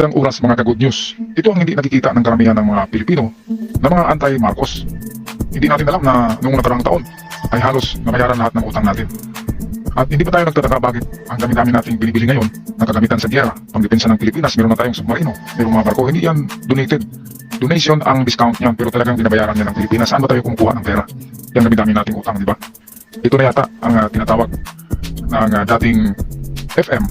Ang oras mga ka-good news, ito ang hindi nakikita ng karamihan ng mga Pilipino na mga anti-Marcos. Hindi natin alam na noong nakaraang taon ay halos nabayaran lahat ng utang natin. At hindi pa tayo nagtataka bakit ang dami-dami nating binibili ngayon na kagamitan sa giyera, pangdepensa ng Pilipinas, meron na tayong submarino, merong mga barko, hindi yan donated. Donation ang discount niyan pero talagang binabayaran niya ng Pilipinas. Saan ba tayo kumukuha ng pera? Yan dami-dami nating utang, di ba? Ito na yata ang tinatawag ng dating FM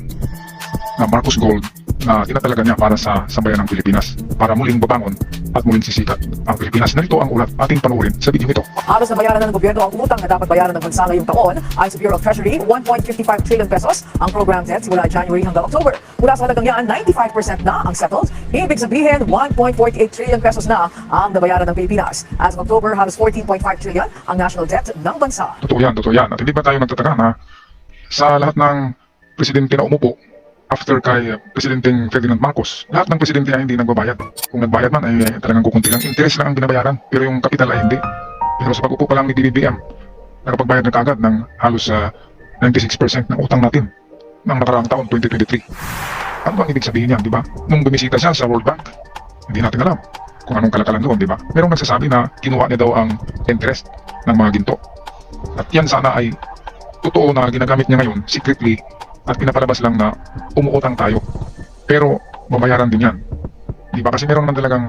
na Marcos Gold na tinatalaga niya para sa sambayan ng Pilipinas para muling babangon at muling sisikat ang Pilipinas. Narito ang ulat ating panoorin sa video ito. Halos nabayaran ng gobyerno ang utang na dapat bayaran ng bansa ngayong taon ay sa Bureau of Treasury 1.55 trillion pesos ang program debt simula January hanggang October. Mula sa halagang yan, 95% na ang settled. Ibig sabihin, 1.48 trillion pesos na ang nabayaran ng Pilipinas. As of October, halos 14.5 trillion ang national debt ng bansa. Totoo yan. At hindi ba tayo nagtataka na sa lahat ng presidente na umupo after kay Presidenteng Ferdinand Marcos, lahat ng presidente ay hindi nagbabayad. Kung nagbayad man ay talagang kukunti lang. Interest lang ang binabayaran, pero yung kapital ay hindi. Pero sa pag-upo pa lang ni BBM, nakapagbayad na kaagad ng halos 96% ng utang natin ng nakaraang taon, 2023. Ano bang ibig sabihin yan, di ba? Nung bumisita siya sa World Bank, hindi natin alam kung anong kalakalan doon, di ba? Merong nagsasabi na kinuha niya daw ang interest ng mga ginto. At yan sana ay totoo na ginagamit niya ngayon secretly at pinapalabas lang na umuutang tayo. Pero babayaran din yan. Di ba? Kasi meron naman talagang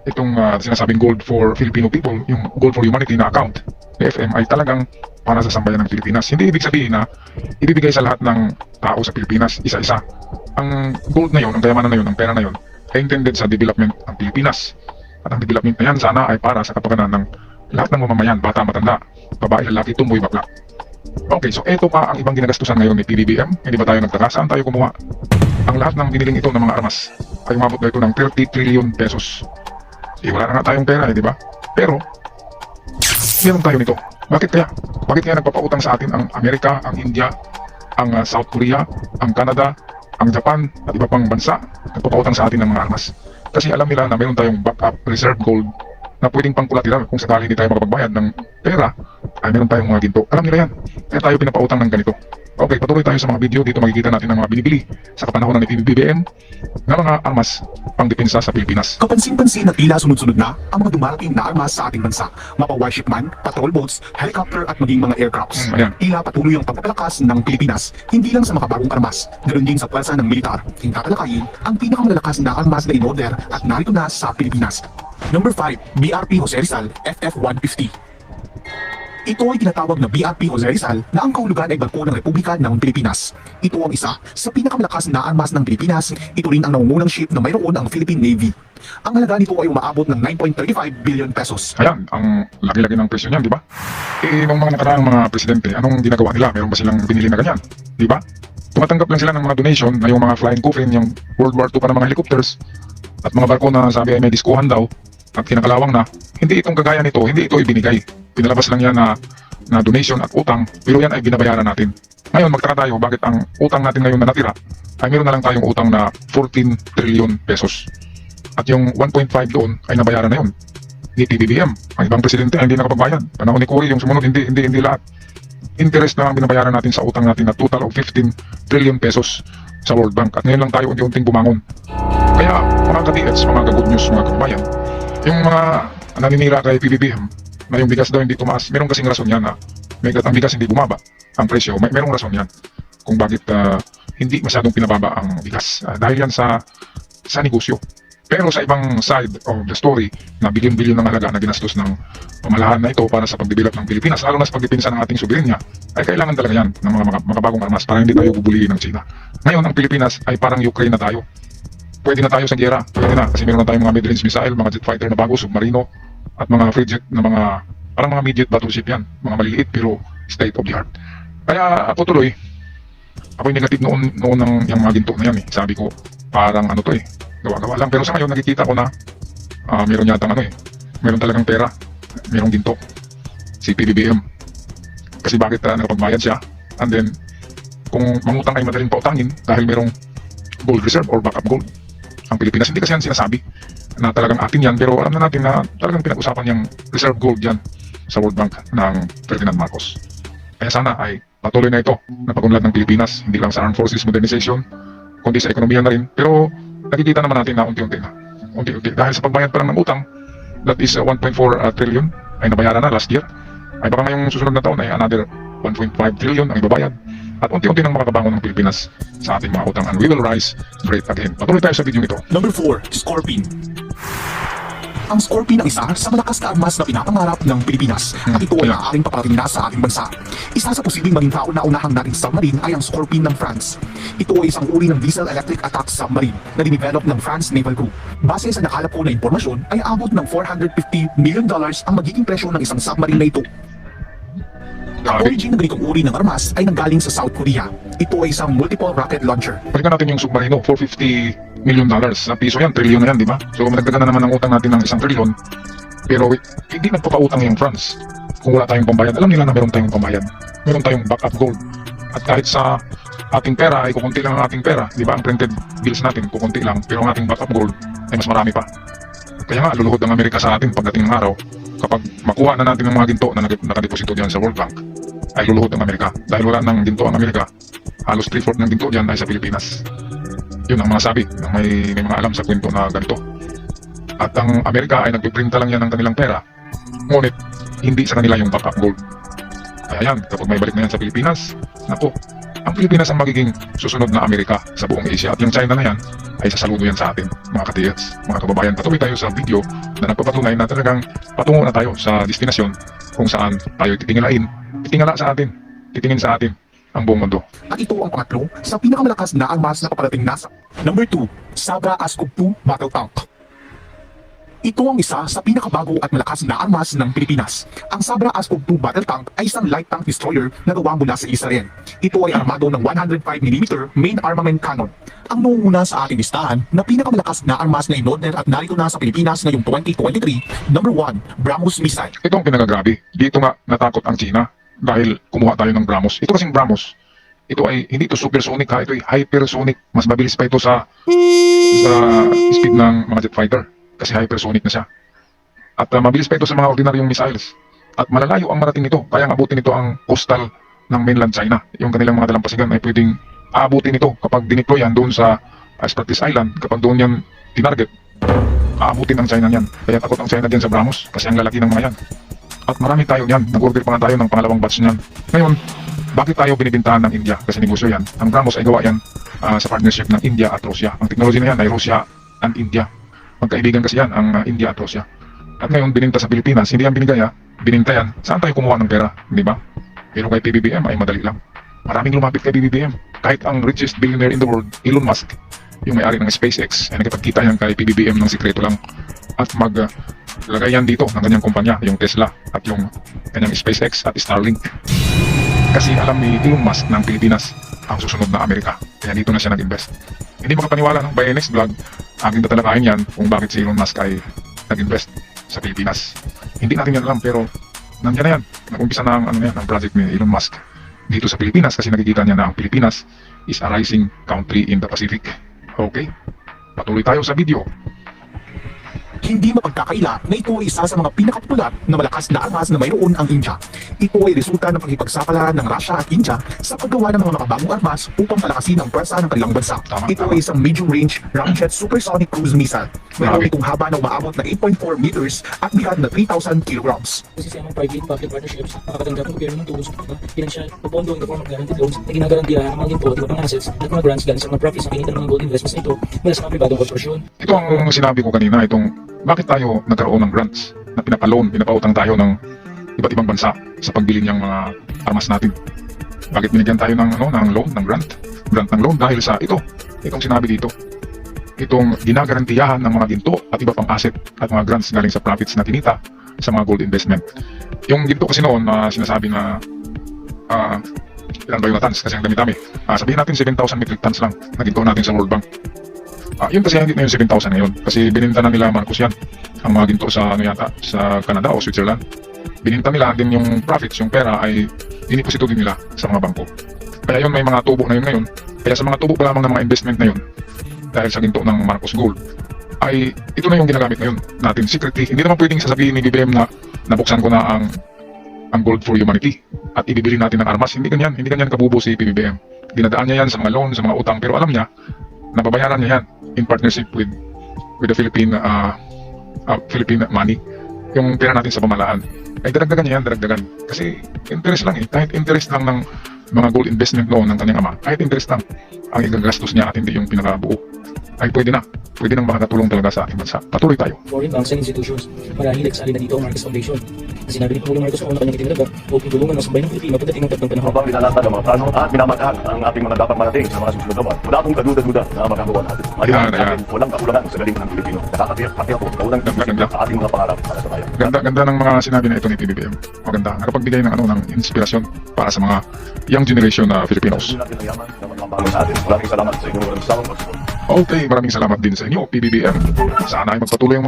itong sinasabing Gold for Filipino People, yung Gold for Humanity na account, FM, ay talagang para sa sambayan ng Pilipinas. Hindi ibig sabihin na ibibigay sa lahat ng tao sa Pilipinas, isa-isa. Ang gold na yun, ang kayamanan na yun, ang pera na yun, ay intended sa development ng Pilipinas. At ang development na yan sana ay para sa kapakanan ng lahat ng mamamayan, bata, matanda, babae, lalaki, tumboy, bakla. Okay, so ito pa ang ibang ginagastusan ngayon ni PBBM. Hindi ba tayo nagtaka? Saan tayo kumuha? Ang lahat ng biniling ito ng mga armas ay umabot na ito ng 30 trillion pesos. Wala na nga tayong pera, di ba? Pero, meron tayo nito. Bakit kaya? Bakit kaya nagpapautang sa atin ang Amerika, ang India, ang South Korea, ang Canada, ang Japan, at iba pang bansa? Nagpapautang sa atin ng mga armas. Kasi alam nila na meron tayong backup reserve gold na pwedeng pangkulateral kung sakali hindi tayo makapagbayad ng pera, ay meron tayong mga ginto. Alam nila yan. Kaya tayo pinapautang ng ganito. Okay, patuloy tayo sa mga video. Dito makikita natin ang mga binibili sa kapanahonan ni PBBM na mga armas pang depensa sa Pilipinas. Kapansin-pansin na tila sunod-sunod na ang mga dumarating na armas sa ating bansa. Mapa-warship man, patrol boats, helicopter at maging mga aircrafts. Ayan. Tila patuloy ang pagpapalakas ng Pilipinas, hindi lang sa mga bagong armas, ganoon din sa pwersa ng militar. Tatalakayin ang pinakamalalakas na armas na in-order at narito na sa Pilipinas. Number 5, BRP Jose Rizal FF-150. Ito ay tinatawag na BRP Jose Rizal na ang kahulugan ay barko ng Republika ng Pilipinas. Ito ang isa sa pinakamalakas na armas ng Pilipinas. Ito rin ang nangungunang ship na mayroon ang Philippine Navy. Ang halaga nito ay umaabot ng 9.35 billion pesos. Ayan, ang laki-laki ng presyo niyan, di ba? Nung mga nakaraang mga presidente, anong ginagawa nila? Meron ba silang binili na ganyan? Di ba? Tumatanggap lang sila ng mga donation na yung mga flying coffin, yung World War II pa ng mga helicopters, at mga barko na sabi ay may diskuhan daw, at kinakalawang na, hindi itong kagaya nito, hindi ito ibinigay. Pinalabas lang yan na donation at utang, pero yan ay binabayaran natin. Ngayon, magtaka tayo bakit ang utang natin ngayon na natira ay meron na lang tayong utang na 14 trillion pesos. At yung 1.5 doon ay nabayaran na yun ni PBBM. Ang ibang presidente ay hindi nakapagbayad. Panahon ni Cory, yung sumunod, hindi lahat. Interest na ang binabayaran natin sa utang natin na total of 15 trillion pesos sa World Bank. At ngayon lang tayo unti-unting bumangon. Kaya mga ka-TH, mga ka-good news, mga kababayan, yung mga naninira kay PBBM na yung bigas daw hindi tumaas, merong kasing rason yan na ang bigas hindi bumaba ang presyo, merong rason yan kung bakit hindi masyadong pinababa ang bigas, dahil yan sa negosyo. Pero sa ibang side of the story na bilyon-bilyon ng halaga na ginastos ng pamalahan na ito para sa pagdevelop ng Pilipinas, lalo na sa pagdepensa ng ating soberenya, ay kailangan talaga yan ng mga makabagong armas para hindi tayo bubulihin ng China. Ngayon ang Pilipinas ay parang Ukraine na tayo. Pwede na tayo sa giyera, pwede na, kasi meron na tayong mga mid-range missile, mga jet fighter na bago, submarino, at mga free jet na parang mga medium battleship yan, mga maliliit pero state of the art. Kaya ako tuloy, ako'y negative noon ng yung mga ginto na yan eh. Sabi ko, parang ano to eh, gawa-gawa lang. Pero sa ngayon nakikita ko na meron yatang meron talagang pera, merong ginto, si PBBM. Kasi bakit nakapagbayad siya, and then kung mangutang ay madaling pautangin dahil merong gold reserve or backup gold ang Pilipinas. Hindi kasi yan sinasabi na talagang atin yan, pero alam na natin na talagang pinag-usapan yung reserve gold yan sa World Bank ng Ferdinand Marcos. Kaya sana ay patuloy na ito na pag-unlad ng Pilipinas, hindi lang sa armed forces modernization, kundi sa ekonomiya na rin. Pero nakikita naman natin na unti-unti na. Unti-unti. Dahil sa pagbayad pa lang ng utang, that is 1.4 trillion ay nabayaran na last year. Ay baka ngayong susunod na taon ay another 1.5 trillion ang ibabayad. At unti-unti nang makakabangon ng Pilipinas sa ating mga utang, and we will rise great again. Patuloy tayo sa video ito. Number 4, Scorpion. Ang Scorpion ang isa sa malakas na armas na pinapangarap ng Pilipinas at ito ay maaaring paparating na sa ating bansa. Isa sa posibleng maging kauna-unahang nating submarine ay ang Scorpion ng France. Ito ay isang uri ng diesel-electric attack submarine na dinevelop ng France Naval Group. Base sa nakalap ko na impormasyon ay aabot ng $450 million ang magiging presyo ng isang submarine na ito. Ang origin ng ganitong uri ng armas ay nanggaling sa South Korea. Ito ay isang multiple rocket launcher. Balikan natin yung submarino, $450 million. Sa piso yan, trilyon na yan, di ba? So nagdagan na naman ang utang natin ng 1 trilyon. Pero hindi nagpapautang yung France. Kung wala tayong pambayad, alam nila na meron tayong pambayad. Meron tayong backup gold. At kahit sa ating pera ay kukunti lang ang ating pera, di ba? Ang printed bills natin, kukunti lang. Pero ang ating backup gold ay mas marami pa. Kaya nga, luluhod ng Amerika sa atin pagdating ng araw. Kapag makuha na natin ng mga ginto na nakadeposito diyan sa World Bank, ay luluhod ng Amerika. Dahil wala ng ginto ang Amerika, halos 3/4 ng ginto diyan ay sa Pilipinas. Yun ang mga sabi ng may mga alam sa kwento na ganito. At ang Amerika ay nagpiprinta lang yan ng kanilang pera, ngunit hindi sa kanila yung backup gold. Kaya yan, kapag may balik na yan sa Pilipinas, naku, ang Pilipinas ang magiging susunod na Amerika sa buong Asia. At yung China na yan, ay sasaludo yan sa atin, mga katiyats, mga kababayan. Patuloy tayo sa video na nagpapatunay na talagang patungo na tayo sa destinasyon kung saan tayo titingala sa atin, titingin sa atin ang buong mundo. At ito ang pangatlo sa pinakamalakas na armas na paparating nasa. Number 2, Sabra Ascov 2 Battle Tank. Ito ang isa sa pinakabago at malakas na armas ng Pilipinas. Ang Sabra Ascov 2 Battle Tank ay isang light tank destroyer na gawa mula sa Israel. Ito ay armado ng 105mm main armament cannon. Ang nunguna sa ating listahan na pinakamalakas na armas na in-order at narito na sa Pilipinas ngayong 2023, number 1, BrahMos missile. Ito ang pinagagrabe. Dito nga natakot ang China dahil kumuha tayo ng BrahMos. Ito kasing BrahMos, ito ay hindi ito supersonic ha, ito ay hypersonic. Mas mabilis pa ito sa speed ng mga jet fighter kasi hypersonic na siya. At mabilis pa ito sa mga ordinaryong missiles. At malalayo ang marating nito, kaya abutin nito ang coastal ng mainland China. Yung kanilang mga dalampasigan ay pwedeng aabutin ito kapag dineploy yan doon sa Spratly Island. Kapag doon yan tinarget, aabutin ang China yan. Kaya takot ang China dyan sa BrahMos kasi ang lalaki ng mga yan. At marami tayo yan, nag-order pa nga tayo ng pangalawang batch niyan. Ngayon, bakit tayo binibintahan ng India? Kasi negosyo yan. Ang BrahMos ay gawa yan sa partnership ng India at Russia. Ang technology na yan ay Russia and India. Magkaibigan kasi yan ang India at Russia. At ngayon, bininta sa Pilipinas, hindi yan binigay bininta yan. Saan tayo kumuha ng pera? Di ba? Pero kay PBBM ay madali lang. Maraming lumapit kay PBBM. Kahit ang richest billionaire in the world, Elon Musk, yung may-ari ng SpaceX, ay nakipagkita yan kay PBBM ng sikreto lang. At maglagay yan dito ng kanyang kumpanya, yung Tesla at yung kanyang SpaceX at Starlink. Kasi alam ni Elon Musk ng Pilipinas ang susunod na Amerika. Kaya dito na siya nag-invest. Hindi makapaniwala ng by next vlog, aking tatalakayin yan kung bakit si Elon Musk ay nag-invest sa Pilipinas. Hindi natin yan alam pero nandiyan na yan. Nag-umpisa na ang project ni Elon Musk dito sa Pilipinas kasi nakikita niya na ang Pilipinas is a rising country in the Pacific. Okay? Patuloy tayo sa video. Hindi mapagkakaila na ito ay isa sa mga pinakapopular na malakas na armas na mayroon ang India. Ito ay resulta ng pakipagsapalaran ng Russia at India sa paggawa ng mga makabagong armas upang palakasin ang pwersa ng kanilang bansa. Ito ay isang medium-range ramjet supersonic cruise missile. Mayroon itong haba na umaabot na 8.4 meters at bigat na 3,000 kilograms. Sistemang private-public partnerships, makatanggap ng gobyerno ng tubos ng financial o pondo in the form of guaranteed loans na ginagarantiyahan ng mga ginto at mga assets at mga grants galing sa mga profits na kinita ng mga gold investments na ito mula sa mga pribadong korporasyon. Ito ang sinabi ko kanina, bakit tayo nagkaroon ng grants na pinapautang tayo ng iba't ibang bansa sa pagbili niyang mga armas natin. Bakit binigyan tayo ng loan, ng grant ng loan dahil sa itong sinabi dito. Itong ginagarantiyahan ng mga ginto at iba pang asset at mga grants galing sa profits na kinita sa mga gold investment. Yung ginto kasi noon sinasabi na ilan ba yung tons kasi ang dami-dami. Sabihin natin 7,000 metric tons lang na ginto natin sa World Bank. Yun kasi hindi na yung 7,000 ngayon kasi bininta na nila Marcos yan ang mga ginto sa sa Canada o Switzerland. Bininta nila din yung profits, yung pera ay diniposito din nila sa mga bangko. Kaya yun may mga tubo na yun ngayon. Kaya sa mga tubo pa lamang ng mga investment na yun dahil sa ginto ng Marcos Gold ay ito na yung ginagamit ngayon natin secretly. Hindi naman pwedeng sasabihin ni BBM na nabuksan ko na ang Gold for Humanity at ibibili natin ng armas. Hindi ganyan kabubo si PBBM. Dinadaan niya yan sa mga loan, sa mga utang, pero alam niya nababayaran niya yan in partnership with the Philippine money, yung pera natin sa pamahalaan, ay daragdagan niya yan, daragdagan. Kasi interest lang kahit interest lang ng mga gold investment noon ng kanyang ama, kahit interest lang ang igagastos niya at hindi yung pinakabuo, ay pwede nang makakatulong talaga sa ating bansa. Patuloy tayo. Foreign banks and institutions. Marahil nagsalin na dito ang Marcos Foundation. Sinabi ni Pangulong Marcos noong kanyang itinalaga, upang tulungan ang sambayan ng Pilipino pagdating ng tagdang panahon. Habang nilalantad ang mga plano at minamatahan ang ating mga dapat marating sa mga susunod na buwan. Wala akong kaduda-duda na magagawa natin. Maliwanag sa akin, walang kakulangan sa galing ng Pilipino. Nakakatiyak pati ako na walang Ganda. sa ating mga pangarap para sa bayan. Ganda ng mga sinabi na ito ni PBBM. Maganda. Nakapagbigay ng ng inspirasyon para sa mga young generation na Filipinos. Hindi natin ang yaman na magmamahal sa atin. Maraming salamat sa inyong walang sawang pagsusunod. Okay, maraming salamat din sa inyo, PBBM. Sana ay magpatuloy ang mga